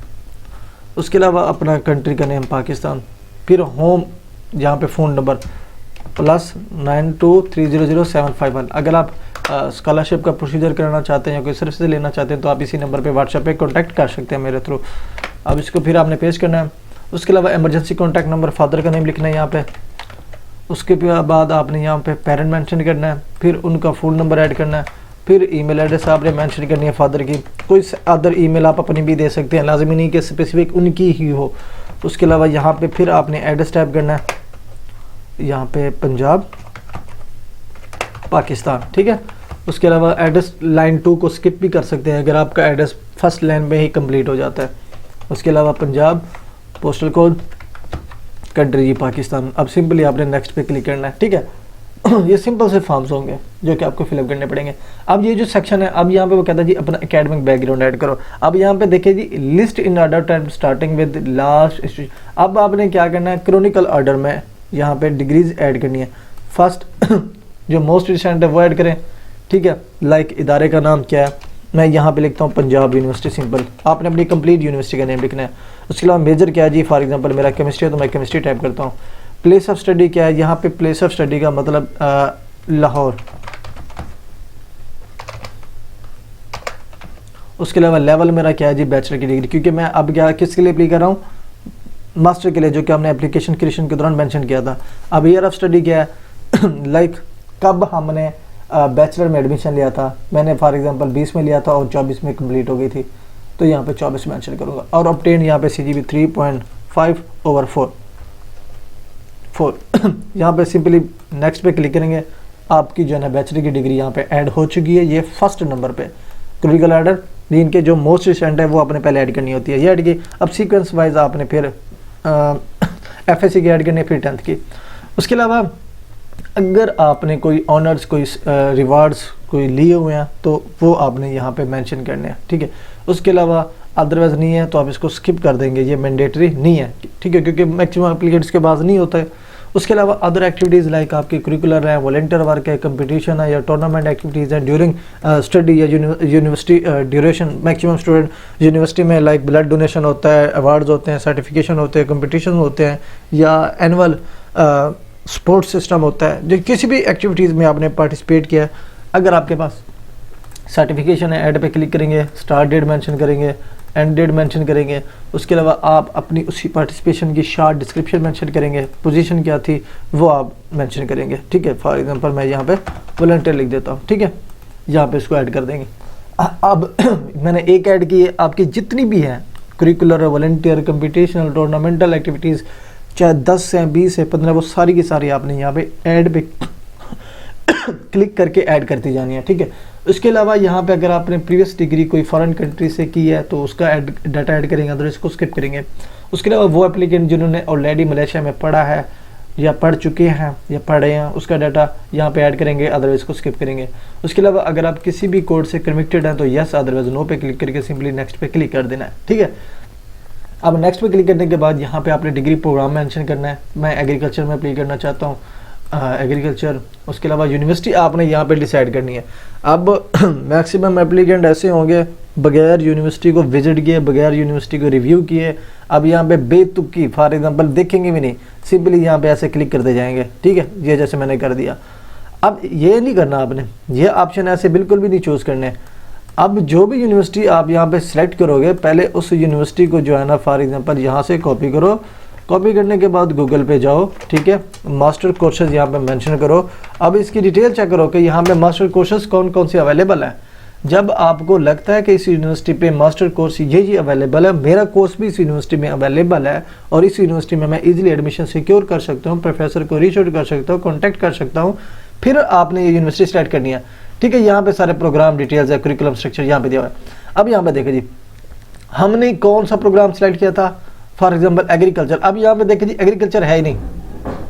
उसके अलावा अपना कंट्री का नेम पाकिस्तान, फिर होम, यहाँ पे फ़ोन नंबर +92300751। अगर आप स्कॉलरशिप का प्रोसीजर कराना चाहते हैं या कोई सर्विस लेना चाहते हैं तो आप इसी नंबर पे व्हाट्सएप पे कांटेक्ट कर सकते हैं मेरे थ्रू। अब इसको फिर आपने पेश करना है। उसके अलावा इमरजेंसी कॉन्टैक्ट नंबर, फादर का नेम लिखना है यहाँ पे। उसके बाद आपने यहाँ पे पेरेंट मेंशन करना है, फिर उनका फ़ोन नंबर ऐड करना है, फिर ईमेल एड्रेस आपने मेंशन करनी है फादर की। कोई अदर ईमेल आप अपनी भी दे सकते हैं, लाजमी नहीं कि स्पेसिफिक उनकी ही हो। उसके अलावा यहाँ पे फिर आपने एड्रेस टाइप करना है, यहाँ पे पंजाब पाकिस्तान। ठीक है, उसके अलावा एड्रेस लाइन 2 को स्किप भी कर सकते हैं अगर आपका एड्रेस फर्स्ट लाइन में ही कंप्लीट हो जाता है। उसके अलावा पंजाब, पोस्टल कोड, कंट्री जी पाकिस्तान। अब सिंपली आपने नेक्स्ट पे क्लिक करना है। ठीक है, ये सिंपल से फॉर्म्स होंगे जो कि आपको फिलअप करने पड़ेंगे। अब ये जो सेक्शन है, अब यहाँ पे वो कहता है जी अपना एकेडमिक बैकग्राउंड ऐड करो। अब यहाँ पे देखिए जी list in order time starting with last. अब आपने क्या करना है, क्रोनिकल ऑर्डर में यहाँ पे डिग्रीज ऐड करनी है। फर्स्ट जो मोस्ट रिसेंट है वो ऐड करें। ठीक है, लाइक इदारे का नाम क्या है, मैं यहाँ पे लिखता हूँ पंजाब यूनिवर्सिटी सिंपल। आपने अपनी कंप्लीट यूनिवर्सिटी का नेम लिखना है। उसके अलावा मेजर क्या है जी, फॉर एग्जांपल मेरा केमिस्ट्री है तो मैं केमिस्ट्री टाइप करता हूँ। प्लेस ऑफ स्टडी क्या है, यहाँ पे प्लेस ऑफ स्टडी का मतलब लाहौर। उसके अलावा लेवल मेरा क्या है जी, बैचलर की डिग्री, क्योंकि मैं अब क्या किसके लिए अप्लाई कर रहा हूँ, मास्टर के लिए, जो कि हमने एप्लीकेशन क्रिएशन के दौरान मेंशन किया था। अब ईयर ऑफ स्टडी क्या है, लाइक कब हमने बैचलर में एडमिशन लिया था। मैंने फॉर एग्जांपल 20 में लिया था और 24 में कंप्लीट हो गई थी, तो यहाँ पे 24 मेंशन करूँगा। और ऑब्टेन यहाँ पे CGPA 3.5/4 यहाँ पे सिंपली नेक्स्ट पे क्लिक करेंगे। आपकी जो है ना बैचलर की डिग्री यहाँ पे ऐड हो चुकी है। ये फर्स्ट नंबर पे क्रोनिकल ऑर्डर, इनके जो मोस्ट रिसेंट है वो आपने पहले ऐड करनी होती है, ये ऐड की। अब सीक्वेंस वाइज आपने फिर FSC की ऐड करनी है, फिर 10th की। उसके अलावा अगर आपने कोई ऑनर्स, कोई रिवार्ड्स कोई लिए हुए हैं तो वो आपने यहाँ पे मेंशन करने हैं। ठीक है, उसके अलावा अदरवाइज नहीं है तो आप इसको स्किप कर देंगे, ये मैंडेटरी नहीं है। ठीक है, क्योंकि मैक्सिमम एप्लीकेंट्स के पास नहीं होता है। उसके अलावा अदर एक्टिविटीज़ लाइक आपकी करिकुलर है, वॉलंटियर वर्क है, कंपटीशन है या टूर्नामेंट एक्टिविटीज़ हैं ड्यूरिंग स्टडी या university duration. Maximum student university में लाइक ब्लड डोनेशन होता है, अवार्ड्स होते हैं, सर्टिफिकेशन होते हैं, कंपटीशन होते हैं या एनुअल स्पोर्ट्स सिस्टम होता है। जो किसी भी एक्टिविटीज़ में आपने पार्टिसिपेट किया, अगर आपके पास सर्टिफिकेशन है, ऐड पे क्लिक करेंगे, स्टार्ट डेट मेंशन करेंगे, एंड डेट मेंशन करेंगे। उसके अलावा आप अपनी उसी पार्टिसिपेशन की शॉर्ट डिस्क्रिप्शन मेंशन करेंगे, पोजीशन क्या थी वो आप मेंशन करेंगे, ठीक है। फॉर एग्जांपल मैं यहाँ पे वॉलंटियर लिख देता हूँ, ठीक है, यहाँ पे इसको ऐड कर देंगे। अब मैंने एक ऐड की है, आपकी जितनी भी हैं करिकुलर, वॉलंटियर, कंपटीशनल, टूर्नामेंटल एक्टिविटीज़, चाहे 10 से 20 से 15, वो सारी की सारी आपने यहाँ पे ऐड पे क्लिक करके ऐड करती जानी है, ठीक है। उसके अलावा यहाँ पे अगर आपने प्रीवियस डिग्री कोई फॉरेन कंट्री से की है तो उसका डाटा ऐड करेंगे, अदरवाइज इसको स्किप करेंगे। उसके अलावा वो एप्लीकेंट जिन्होंने ऑलरेडी मलेशिया में पढ़ा है या पढ़ चुके हैं या पढ़ रहे हैं, उसका डाटा यहाँ पे ऐड करेंगे, अदरवाइज इसको स्किप करेंगे। उसके अलावा अगर आप किसी भी कोड से कनेक्टेड हैं तो यस, अदरवाइज नो पे क्लिक करके सिंपली नेक्स्ट पे क्लिक कर देना है, ठीक है। अब नेक्स्ट पे क्लिक करने के बाद यहाँ पे आपने डिग्री प्रोग्राम मेंशन करना है। मैं एग्रीकल्चर में अप्लाई करना चाहता हूँ, एग्रीकल्चर। उसके अलावा यूनिवर्सिटी आपने यहाँ पे डिसाइड करनी है। अब मैक्सिमम एप्लीकेंट ऐसे होंगे बगैर यूनिवर्सिटी को विजिट किए, बगैर यूनिवर्सिटी को रिव्यू किए, अब यहाँ पे बेतुकी फॉर एग्जांपल देखेंगे भी नहीं, सिंपली यहाँ पे ऐसे क्लिक करते जाएंगे, ठीक है, ये जैसे मैंने कर दिया। अब ये नहीं करना आपने, ये ऑप्शन ऐसे बिल्कुल भी नहीं चूज़ करने। अब जो भी यूनिवर्सिटी आप यहाँ पे सिलेक्ट करोगे, पहले उस यूनिवर्सिटी को जो है ना फॉर एग्जांपल यहाँ से कॉपी करो। कॉपी करने के बाद गूगल पे जाओ, ठीक है, मास्टर कोर्सेज यहाँ पे मेंशन करो। अब इसकी डिटेल चेक करो कि यहाँ पे मास्टर कोर्सेज कौन कौन से अवेलेबल है। जब आपको लगता है कि इस यूनिवर्सिटी पे मास्टर कोर्स ये अवेलेबल है, मेरा कोर्स भी इस यूनिवर्सिटी में अवेलेबल है और इस यूनिवर्सिटी में मैं इजीली एडमिशन सिक्योर कर सकता हूँ, प्रोफेसर को रीच आउट कर सकता हूँ, कॉन्टैक्ट कर सकता हूँ, फिर आपने ये यूनिवर्सिटी सेलेक्ट करनी है, ठीक है। यहाँ पे सारे प्रोग्राम डिटेल्स है, करिकुलम स्ट्रक्चर यहाँ पे दिया हुआ है। अब यहाँ पे देखिए जी, हमने कौन सा प्रोग्राम सेलेक्ट किया था, फॉर एग्जाम्पल एग्रीकल्चर। अब यहाँ पे देखिए जी एग्रीकल्चर है ही नहीं,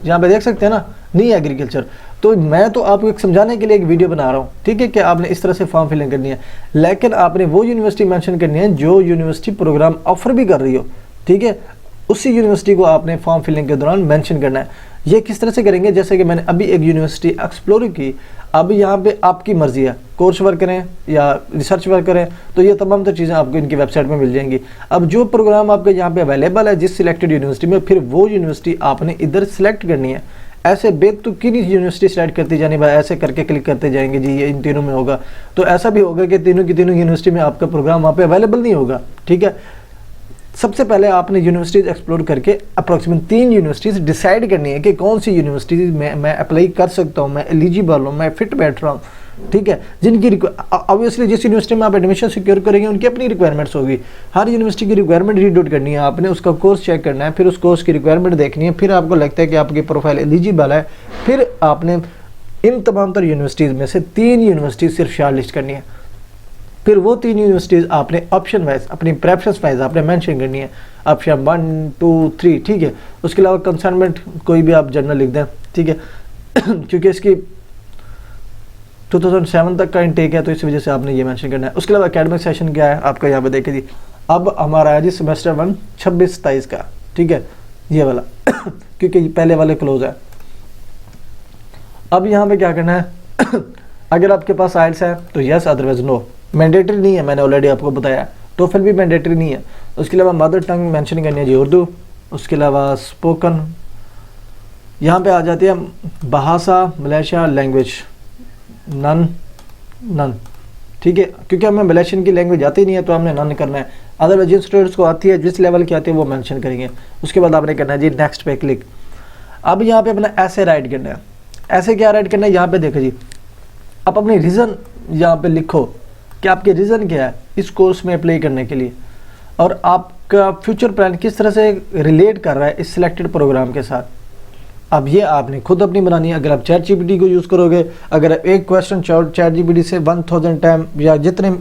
यहाँ पे देख सकते हैं ना, नहीं है एग्रीकल्चर। तो मैं तो आपको एक समझाने के लिए एक वीडियो बना रहा हूँ, ठीक है, कि आपने इस तरह से फॉर्म फिलिंग करनी है, लेकिन आपने वो यूनिवर्सिटी मेंशन करनी है जो यूनिवर्सिटी प्रोग्राम ऑफर भी कर रही हो, ठीक है, उसी यूनिवर्सिटी को आपने फॉर्म फिलिंग के दौरान मेंशन करना है। ये किस तरह से करेंगे, जैसे कि मैंने अभी एक यूनिवर्सिटी एक्सप्लोर की, अब यहाँ पे आपकी मर्जी है, कोर्स वर्क करें या रिसर्च वर्क करें, तो ये तमाम तर चीज़ें आपको इनकी वेबसाइट में मिल जाएंगी। अब जो प्रोग्राम आपके यहाँ पे अवेलेबल है जिस सिलेक्टेड यूनिवर्सिटी में, फिर वो यूनिवर्सिटी आपने इधर सेलेक्ट करनी है। ऐसे बेतुकी नहीं यूनिवर्सिटी सेलेक्ट करती जानी, भाई ऐसे करके क्लिक करते जाएंगे जी ये इन तीनों में होगा, तो ऐसा भी होगा कि तीनों की तीनों यूनिवर्सिटी में आपका प्रोग्राम वहाँ पे अवेलेबल नहीं होगा, ठीक है। सबसे पहले आपने यूनिवर्सिटीज़ एक्सप्लोर करके अप्रॉक्सीमेट 3 यूनिवर्सिटीज़ डिसाइड करनी है कि कौन सी यूनिवर्सिटीज़ में मैं अप्लाई कर सकता हूँ, मैं एलिजिबल हूँ, मैं फिट बैठ रहा हूँ, ठीक है। जिनकी ऑब्वियसली जिस यूनिवर्सिटी में आप एडमिशन सिक्योर करेंगे उनकी अपनी रिक्वायरमेंट्स होगी। हर यूनिवर्सिटी की रिक्वायरमेंट रीड आउट करनी है आपने, उसका कोर्स चेक करना है, फिर उस कोर्स की रिक्वायरमेंट देखनी है, फिर आपको लगता है कि आपकी प्रोफाइल एलिजिबल है, फिर आपने इन तमाम तर यूनिवर्सिटीज़ में से 3 यूनिवर्सिटीज़ सिर्फ शॉर्ट लिस्ट करनी है। फिर वो 3 यूनिवर्सिटीज़ आपने ऑप्शन वाइज अपनी प्रेफरेंस वाइज आपने मेंशन करनी है, ऑप्शन 1 2 3, ठीक है। उसके अलावा कंसर्नमेंट कोई भी आप जर्नल लिख दें, ठीक है क्योंकि इसकी 2007 तक का इनटेक है तो इस वजह से आपने ये मेंशन करना है। उसके अलावा एकेडमिक सेशन क्या है आपका यहाँ पे देखिए जी, अब हमारा है जी सेमेस्टर 1 26-27 का, ठीक है, ये वाला क्योंकि पहले वाले क्लोज है। अब यहाँ पे क्या करना है अगर आपके पास आइल्स है तो यस, अदरवाइज नो। मैंडेटरी नहीं है, मैंने ऑलरेडी आपको बताया। टोफल भी मैंडेटरी नहीं है। उसके अलावा मदर टंग मेंशन करनी है जी उर्दू। उसके अलावा स्पोकन यहाँ पे आ जाती है बहासा मलेशिया लैंग्वेज नन, ठीक है, क्योंकि हमें मलेशियन की लैंग्वेज आती नहीं है तो हमने नन करना है। अदरवाइज जिन स्टूडेंट्स को आती है, जिस लेवल की आती है वो मेंशन करेंगे। उसके बाद आपने करना है जी नेक्स्ट पे क्लिक। अब यहाँ पे अपना ऐसे राइट करना है। ऐसे क्या राइट करना है, यहाँ पे देखो जी, आप अपनी रीज़न यहाँ पे लिखो कि आपके रीज़न क्या है इस कोर्स में अप्लाई करने के लिए, और आपका फ्यूचर प्लान किस तरह से रिलेट कर रहा है इस सिलेक्टेड प्रोग्राम के साथ। अब ये आपने खुद अपनी बनानी है। अगर आप चैट जीपीटी को यूज़ करोगे, अगर एक क्वेश्चन चैट जीपीटी से 1000 टाइम या जितने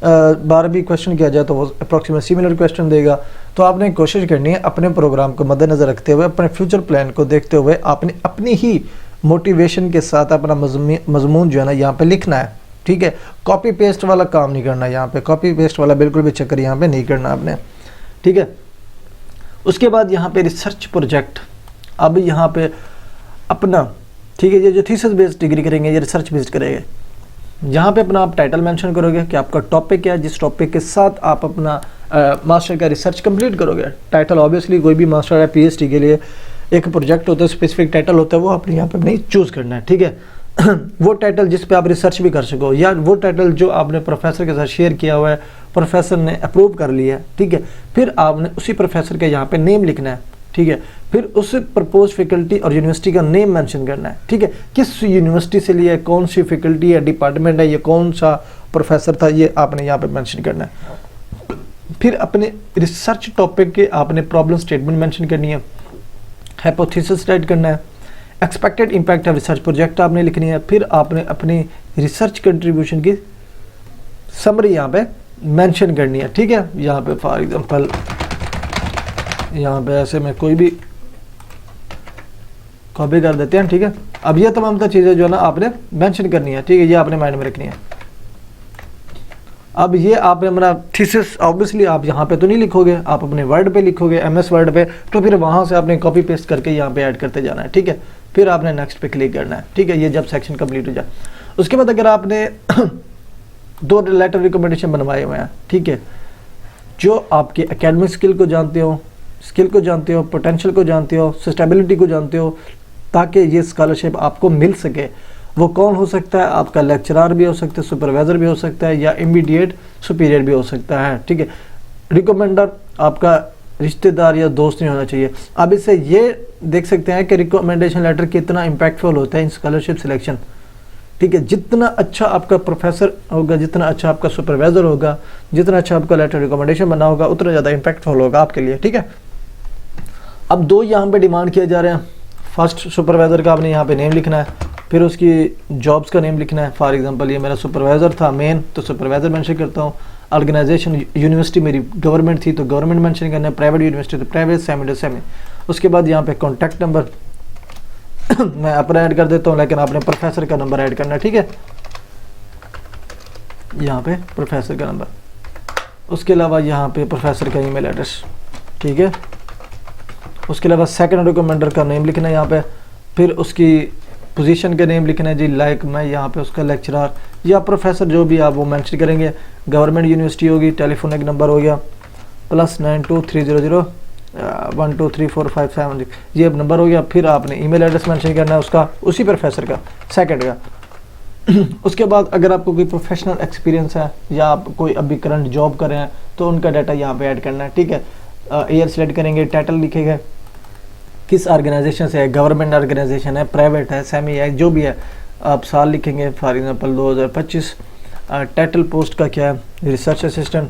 बार भी क्वेश्चन किया जाए तो वो अप्रॉक्सीमेट सिमिलर क्वेश्चन देगा। तो आपने कोशिश करनी है अपने प्रोग्राम को मद्देनज़र रखते हुए, अपने फ्यूचर प्लान को देखते हुए, आपने अपनी ही मोटिवेशन के साथ अपना मजमून जो है ना यहाँ पे लिखना है, ठीक है। कॉपी पेस्ट वाला काम नहीं करना यहाँ पे, कॉपी पेस्ट वाला बिल्कुल भी चक्कर यहाँ पे नहीं करना आपने, ठीक है। उसके बाद यहाँ पे रिसर्च प्रोजेक्ट। अब यहाँ पे अपना, ठीक है, ये जो थीसिस बेस्ड डिग्री करेंगे, ये रिसर्च बेस्ड करेंगे, यहाँ पे अपना आप टाइटल मेंशन करोगे कि आपका टॉपिक क्या है, जिस टॉपिक के साथ आप अपना मास्टर का रिसर्च कंप्लीट करोगे। टाइटल ऑब्वियसली कोई भी मास्टर या पीएचडी के लिए एक प्रोजेक्ट होता है, स्पेसिफिक टाइटल होता है, वो आपने यहाँ पे नहीं चूज़ करना है, ठीक है। वो टाइटल जिस पे आप रिसर्च भी कर सको, या वो टाइटल जो आपने प्रोफेसर के साथ शेयर किया हुआ है, प्रोफेसर ने अप्रूव कर लिया है, ठीक है। फिर आपने उसी प्रोफेसर का यहाँ पे नेम लिखना है, ठीक है। फिर उस प्रपोज फैकल्टी और यूनिवर्सिटी का नेम मेंशन करना है, ठीक है। किस यूनिवर्सिटी से लिया है, कौन सी फैकल्टी है, डिपार्टमेंट है, ये कौन सा प्रोफेसर था, ये आपने यहाँ पे मेंशन करना है। फिर अपने रिसर्च टॉपिक के आपने प्रॉब्लम स्टेटमेंट मेंशन करनी है, हाइपोथेसिस राइट करना है, expected impact of research project आपने लिखनी है। फिर आपने अपनी रिसर्च कंट्रीब्यूशन की समरी यहाँ पे मेंशन करनी है, ठीक है। यहाँ पे फॉर एग्जांपल यहाँ पे ऐसे में कोई भी कॉपी कर देते हैं, ठीक है। अब ये तमाम तो चीज़ें जो है ना आपने मेंशन करनी है, ठीक है, ये आपने माइंड में रखनी है। अब ये आपने अपना थीसिस ऑब्वियसली आप यहाँ पे तो नहीं लिखोगे, आप अपने वर्ड पे लिखोगे, एमएस वर्ड पे, तो फिर वहाँ से आपने कॉपी पेस्ट करके यहाँ पे ऐड करते जाना है, ठीक है। फिर आपने नेक्स्ट पे क्लिक करना है, ठीक है, ये जब सेक्शन कंप्लीट हो जाए। उसके बाद अगर आपने 2 लेटर रिकमेंडेशन बनवाए हुए हैं, ठीक है, जो आपके एकेडमिक स्किल को जानते हो, पोटेंशियल को जानते हो, सस्टेबिलिटी को जानते हो, ताकि ये स्कॉलरशिप आपको मिल सके। वो कौन हो सकता है, आपका लेक्चरर भी हो सकता है, सुपरवाइज़र भी हो सकता है, या इमीडिएट सुपीरियर भी हो सकता है, ठीक है। रिकमेंडर आपका रिश्तेदार या दोस्त नहीं होना चाहिए। अब इससे ये देख सकते हैं कि रिकमेंडेशन लेटर कितना इम्पैक्टफुल होता है इन स्कॉलरशिप सिलेक्शन, ठीक है। जितना अच्छा आपका प्रोफेसर होगा, जितना अच्छा आपका सुपरवाइज़र होगा, जितना अच्छा आपका लेटर रिकमेंडेशन बना होगा, उतना ज़्यादा इम्पैक्टफुल होगा आपके लिए, ठीक है। अब 2 यहाँ पे डिमांड किए जा रहे हैं। फर्स्ट, सुपरवाइज़र का आपने यहाँ पे नेम लिखना है, फिर उसकी जॉब्स का नेम लिखना है। फॉर एग्जांपल ये मेरा सुपरवाइज़र था मेन, तो सुपरवाइज़र मेंशन करता हूँ। ऑर्गेनाइजेशन, यूनिवर्सिटी मेरी गवर्नमेंट थी तो गवर्नमेंट मेंशन करना है, प्राइवेट यूनिवर्सिटी तो प्राइवेट, सेमी तो सेमी। उसके बाद यहाँ पे कॉन्टैक्ट नंबर मैं अपना ऐड कर देता हूँ, लेकिन आपने प्रोफेसर का नंबर ऐड करना है, ठीक है, यहाँ पे प्रोफेसर का नंबर। उसके अलावा यहाँ पे प्रोफेसर का ईमेल एड्रेस, ठीक है। उसके अलावा सेकंड रिकमेंडर का नेम लिखना है यहाँ पे, फिर उसकी पोजीशन का नेम लिखना है जी, लाइक मैं यहाँ पे उसका लेक्चरर या प्रोफेसर जो भी आप वो मेंशन करेंगे। गवर्नमेंट यूनिवर्सिटी होगी, टेलीफोनिक नंबर हो गया +923001234576, ये नंबर हो गया। फिर आपने ईमेल एड्रेस मेंशन करना है उसका, उसी प्रोफेसर का, सेकंड का। उसके बाद अगर आपको कोई प्रोफेशनल एक्सपीरियंस है या आप कोई अभी करंट जॉब कर रहे हैं तो उनका डाटा यहाँ पे ऐड करना है, ठीक है। ईयर सेलेक्ट करेंगे, टाइटल लिखेगा, किस ऑर्गेनाइजेशन से है, गवर्नमेंट ऑर्गेनाइजेशन है, प्राइवेट है, सेमी है, जो भी है आप साल लिखेंगे, फॉर एग्जांपल 2025। टाइटल पोस्ट का क्या है, रिसर्च असिस्टेंट।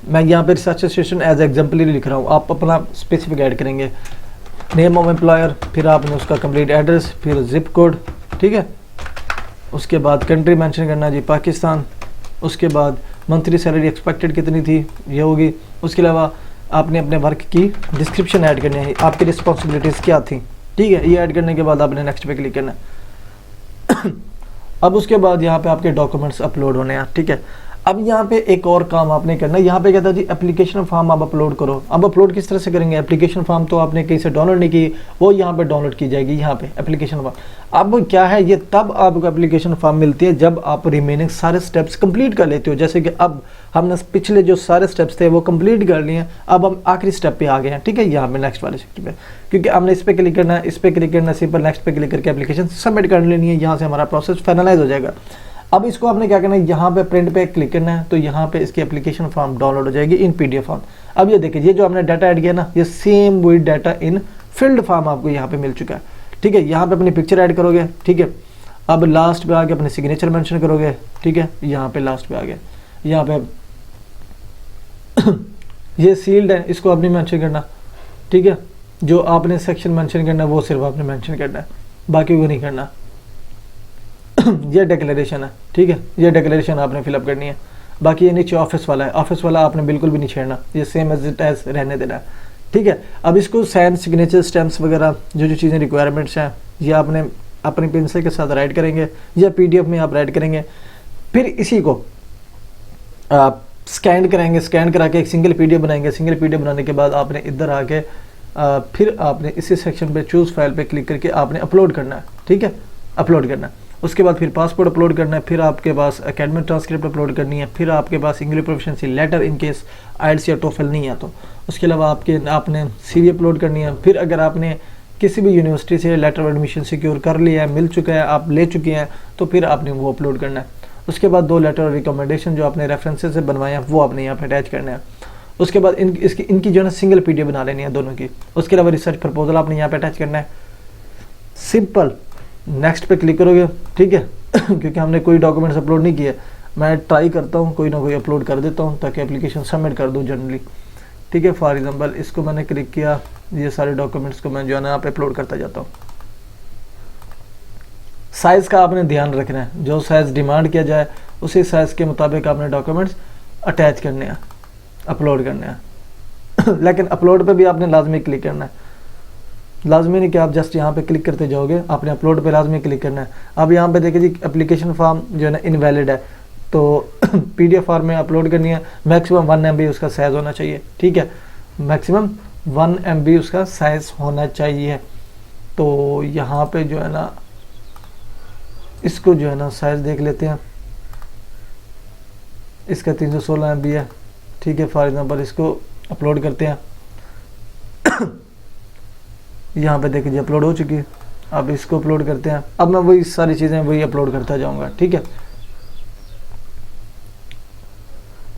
मैं यहाँ पे रिसर्च असिस्टेंट एज एग्जाम्पलरी लिख रहा हूँ, आप अपना स्पेसिफिक ऐड करेंगे। नेम ऑफ एम्प्लॉयर, फिर आपने उसका कंप्लीट एड्रेस, फिर जिप कोड, ठीक है। उसके बाद कंट्री मेंशन करना जी पाकिस्तान। उसके बाद मंथली सैलरी एक्सपेक्टेड कितनी थी, ये होगी। उसके अलावा आपने अपने वर्क की डिस्क्रिप्शन ऐड करनी है, आपकी रिस्पॉन्सिबिलिटीज़ क्या थी, ठीक है। ये ऐड करने के बाद आपने नेक्स्ट पे क्लिक करना है। अब उसके बाद यहाँ पे आपके डॉक्यूमेंट्स अपलोड होने हैं, ठीक है। अब यहाँ पे एक और काम आपने करना है, यहाँ पे कहता है जी एप्लीकेशन फॉर्म आप अपलोड करो। अब अपलोड किस तरह से करेंगे, एप्लीकेशन फॉर्म तो आपने कहीं से डाउनलोड नहीं की, वो यहाँ पे डाउनलोड की जाएगी, यहाँ पे एप्लीकेशन फॉर्म। अब क्या है, ये तब आपको एप्लीकेशन फॉर्म मिलती है जब आप रिमेनिंग सारे स्टेप्स कंप्लीट कर लेते हो। जैसे कि अब हमने पिछले जो सारे स्टेप्स थे वो कंप्लीट कर लिए हैं, अब हम आखिरी स्टेप पे आ गए हैं, ठीक है, यहाँ पे नेक्स्ट वाले सेक्टर पे, क्योंकि हमने इस पर क्लिक करना है, इस पर क्लिक करना है, सिंपल नेक्स्ट पे क्लिक करके एप्लीकेशन सबमिट कर लेनी है, यहाँ से हमारा प्रोसेस फाइनलाइज हो जाएगा। अब इसको आपने क्या करना है, यहाँ पे प्रिंट पे क्लिक करना है, तो यहाँ पे इसकी एप्लीकेशन फॉर्म डाउनलोड हो जाएगी इन पीडीएफ फॉर्म। अब ये देखिए, ये जो हमने डाटा ऐड किया ना, ये सेम वही डाटा इन फिल्ड फॉर्म आपको यहाँ पे मिल चुका है, ठीक है। यहाँ पे अपनी पिक्चर ऐड करोगे, ठीक है। अब लास्ट पे आके अपने सिग्नेचर मेंशन करोगे, ठीक है। यहाँ पे लास्ट पे आ गया, यहाँ पे ये सील्ड है, इसको आपने मेंशन करना, ठीक है। जो आपने सेक्शन मेंशन करना है वो सिर्फ आपने मेंशन करना है, बाकी को नहीं करना। ये डिक्लेरेशन है, ठीक है, ये डिक्लेरेशन आपने फिलअप करनी है। बाकी ये नीचे ऑफिस वाला है, ऑफिस वाला आपने बिल्कुल भी नहीं छेड़ना, ये सेम एज इट एज रहने देना है, ठीक है। अब इसको साइन, सिग्नेचर, स्टैम्प्स वगैरह जो जो चीज़ें रिक्वायरमेंट्स हैं ये आपने अपनी पेंसिल के साथ राइट करेंगे या पीडीएफ में आप राइट करेंगे। फिर इसी को आप स्कैन करेंगे, स्कैन करा के एक सिंगल पीडीएफ बनाएंगे। सिंगल पीडीएफ बनाने के बाद आपने इधर आके फिर आपने इसी सेक्शन पे चूज़ फाइल पे क्लिक करके आपने अपलोड करना है, ठीक है, अपलोड करना है। उसके बाद फिर पासपोर्ट अपलोड करना है, फिर आपके पास एकेडमिक ट्रांसक्रिप्ट अपलोड करनी है, फिर आपके पास English proficiency letter in case IELTS या टोफल नहीं है तो। उसके अलावा आपने CV अपलोड करनी है। फिर अगर आपने किसी भी यूनिवर्सिटी से लेटर ऑफ एडमिशन सिक्योर कर लिया है, मिल चुका है, आप ले चुके हैं, तो फिर आपने वो अपलोड करना है। उसके बाद 2 लेटर ऑफ रिकमेंडेशन जो आपने रेफरेंसेस से बनवाए हैं वो आपने यहाँ पे अटैच करना है। उसके बाद इनकी जो है ना सिंगल PDF बना लेनी है दोनों की। उसके अलावा रिसर्च प्रपोजल आपने यहाँ पे अटैच करना है। सिंपल, नेक्स्ट पे क्लिक करोगे, ठीक है क्योंकि हमने कोई डॉक्यूमेंट्स अपलोड नहीं किए, मैं ट्राई करता हूँ कोई ना कोई अपलोड कर देता हूँ ताकि एप्लीकेशन सबमिट कर दूँ जनरली, ठीक है। फॉर एग्जांपल इसको मैंने क्लिक किया, ये सारे डॉक्यूमेंट्स को मैं जो है ना यहाँ पे अपलोड करता जाता हूँ। साइज़ का आपने ध्यान रखना है, जो साइज़ डिमांड किया जाए उसी साइज़ के मुताबिक आपने डॉक्यूमेंट्स अटैच करने हैं, अपलोड करने हैं लेकिन अपलोड पे भी आपने लाजमी क्लिक करना है। लाजमी नहीं कि आप जस्ट यहाँ पे क्लिक करते जाओगे, आपने अपलोड पे लाजमी क्लिक करना है। अब यहाँ पे देखिए जी एप्लीकेशन फॉर्म जो है ना इनवैलिड है, तो PDF फॉर्म में अपलोड करनी है। मैक्सिमम 1 MB उसका साइज़ होना चाहिए, ठीक है, मैक्सिमम 1 MB उसका साइज़ होना चाहिए। तो यहाँ पे जो है ना इसको जो है ना साइज़ देख लेते हैं, इसका 316 MB है, ठीक है। फॉर एग्जांपल इसको अपलोड करते हैं यहाँ पे देखिए अपलोड हो चुकी है। अब इसको अपलोड करते हैं। अब मैं वही सारी चीज़ें वही अपलोड करता जाऊँगा, ठीक है।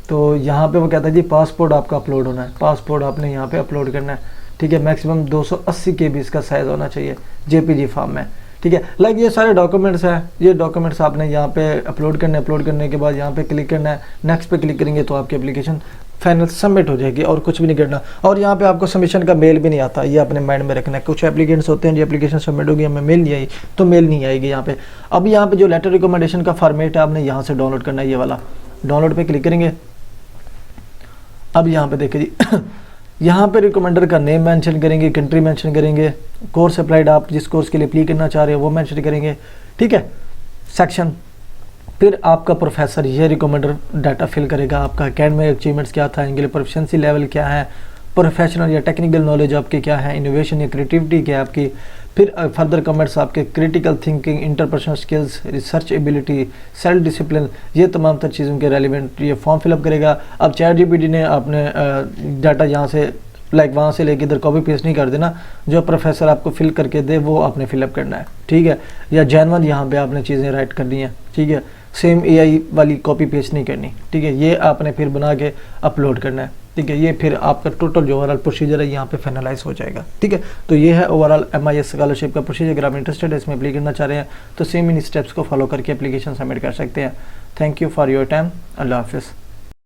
तो यहाँ पे वो कहता है जी पासपोर्ट आपका अपलोड होना है, पासपोर्ट आपने यहाँ पे अपलोड करना है, ठीक है। मैक्सिमम 280 KB इसका साइज़ होना चाहिए JPG फॉर्म में, ठीक है। लाइक ये सारे डॉक्यूमेंट्स हैं, ये डॉक्यूमेंट्स आपने यहाँ पे अपलोड करने के बाद यहाँ पे क्लिक करना है। नेक्स्ट पे क्लिक करेंगे तो आपकी एप्लीकेशन फाइनल सबमिट हो जाएगी और कुछ भी नहीं करना। और यहाँ पे आपको सबमिशन का मेल भी नहीं आता, ये अपने माइंड में रखना है। कुछ एप्लीकेंट्स होते हैं जो एप्लीकेशन सबमिट होगी हमें मेल नहीं आई, तो मेल नहीं आएगी यहाँ पे। अब यहाँ पे जो लेटर रिकमेंडेशन का फॉर्मेट है आपने यहाँ से डाउनलोड करना है, ये वाला डाउनलोड पे क्लिक करेंगे। अब यहाँ पे देखिए जी यहाँ पे रिकमेंडर का नेम मेंशन करेंगे, कंट्री मेंशन करेंगे, कोर्स अप्लाइड आप जिस कोर्स के लिए अप्लाई करना चाह रहे हो वो मेंशन करेंगे, ठीक है। सेक्शन, फिर आपका प्रोफेसर ये रिकमेंडर डाटा फिल करेगा, आपका एकेडमिक अचीवमेंट्स क्या था, इंग्लिश प्रोफिशिएंसी लेवल क्या है, प्रोफेशनल या टेक्निकल नॉलेज आपकी क्या है, इनोवेशन या क्रिएटिविटी क्या है आपकी। फिर फर्दर कमेंट्स आपके critical thinking, interpersonal skills, research ability, self discipline, ये तमाम तर चीज़ों के रेलिवेंट ये फॉर्म फिलअप करेगा। अब ChatGPT ने आपने डाटा यहाँ से लाइक वहाँ से लेके इधर कॉपी पेस्ट नहीं कर देना, जो प्रोफेसर आपको फिल करके दे वो आपने फिलअप करना है, ठीक है। या जेन्युइन यहाँ पे आपने चीज़ें राइट करनी है, ठीक है। सेम AI वाली कॉपी पेस्ट नहीं करनी, ठीक है। ये आपने फिर बना के अपलोड करना है, ठीक है। ये फिर आपका टोटल जो ओवरऑल प्रोसीजर है यहाँ पे फाइनलाइज हो जाएगा, ठीक है। तो ये है ओवरऑल MIS स्कॉलरशिप का प्रोसीजर। अगर आप इंटरेस्टेड है इसमें अप्लाई करना चाह रहे हैं तो सेम इन स्टेप्स को फॉलो करके एप्लीकेशन सबमिट कर सकते हैं। Thank you for your time. अल्लाह हाफिज़।